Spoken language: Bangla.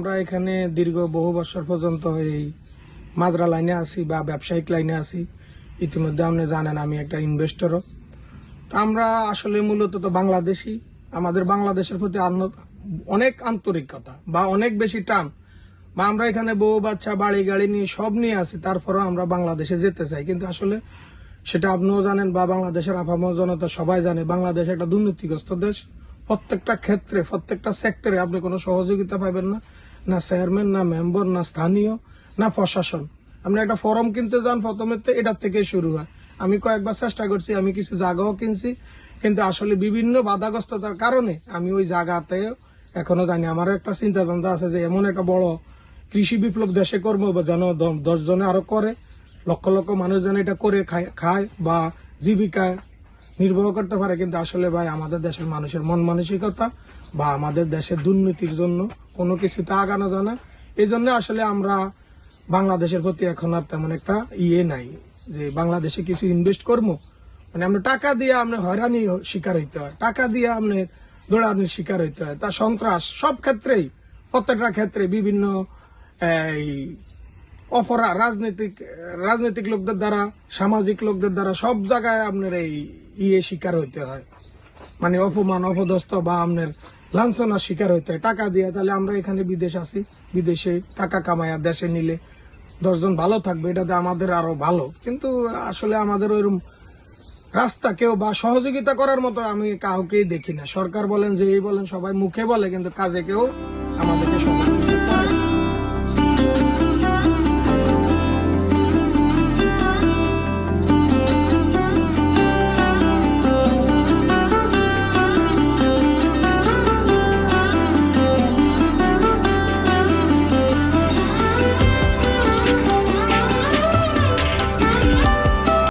আমরা এখানে দীর্ঘ বহু বছর পর্যন্ত এই মাজরা লাইনে আছি বা ব্যবসায়িক লাইনে আছি। ইতিমধ্যে আপনি জানেন আমি একটা ইনভেস্টরও। তো আমরা আসলে মূলত তো বাংলাদেশি, আমাদের বাংলাদেশের প্রতি অনেক আন্তরিকতা বা অনেক বেশি টান, বা আমরা এখানে বউ বাচ্চা বাড়ি গাড়ি নিয়ে সব নিয়ে আছি, তারপরেও আমরা বাংলাদেশে যেতে চাই। কিন্তু আসলে সেটা আপনিও জানেন বা বাংলাদেশের আপামর জনতা সবাই জানে, বাংলাদেশ একটা দুর্নীতিগ্রস্ত দেশ। প্রত্যেকটা ক্ষেত্রে প্রত্যেকটা সেক্টরে আপনি কোনো সহযোগিতা পাবেন না, না চেয়ারম্যান, না মেম্বার, না স্থানীয়, না প্রশাসন। আপনি একটা ফর্ম কিনতে যান, প্রথমে তো এটার থেকে শুরু হয়। আমি কয়েকবার চেষ্টা করছি, আমি কিছু জায়গাও কিনছি, কিন্তু আসলে বিভিন্ন বাধাগ্রস্ততার কারণে আমি ওই জায়গাতে এখনো জানি। আমার একটা চিন্তা ভাবনা আছে যে এমন একটা বড় কৃষি বিপ্লব দেশে করবো যেন 10 জনে আরো করে, লক্ষ লক্ষ মানুষ যেন এটা করে খায় বা জীবিকায় নির্বাহ করতে পারে। কিন্তু আসলে ভাই আমাদের দেশের মানুষের মন মানসিকতা বা আমাদের দেশের দুর্নীতির জন্য কোনো কিছুতে আগানো যায় না। এই জন্য আসলে আমরা বাংলাদেশের প্রতি এখন আর তেমন একটা নাই যে বাংলাদেশে কিছু ইনভেস্ট করবো। মানে আমরা টাকা দিয়ে আপনার হয়রানির শিকার হইতে হয়, টাকা দিয়ে আপনার দৌড়ানির শিকার হইতে হয়। তা সন্ত্রাস সব ক্ষেত্রেই, প্রত্যেকটা ক্ষেত্রে বিভিন্ন এই অপরাধ, রাজনৈতিক লোকদের দ্বারা, সামাজিক লোকদের দ্বারা সব জায়গায় আপনার এই শিকার হইতে হয়। মানে অপমান, অপদস্থ বা আপনার লাঞ্ছনার শিকার হইতে হয় টাকা দিয়ে। তাহলে আমরা এখানে বিদেশ আছি, বিদেশে টাকা কামায়া দেশে নিলে 10 জন ভালো থাকবে, এটাতে আমাদের আরো ভালো। কিন্তু আসলে আমাদের ওইরকম রাস্তা কেউ বা সহযোগিতা করার মতো আমি কাউকেই দেখি না। সরকার বলেন, যে বলেন, সবাই মুখে বলে, কিন্তু কাজে কেউ আমাদেরকে সহযোগিতা করে না।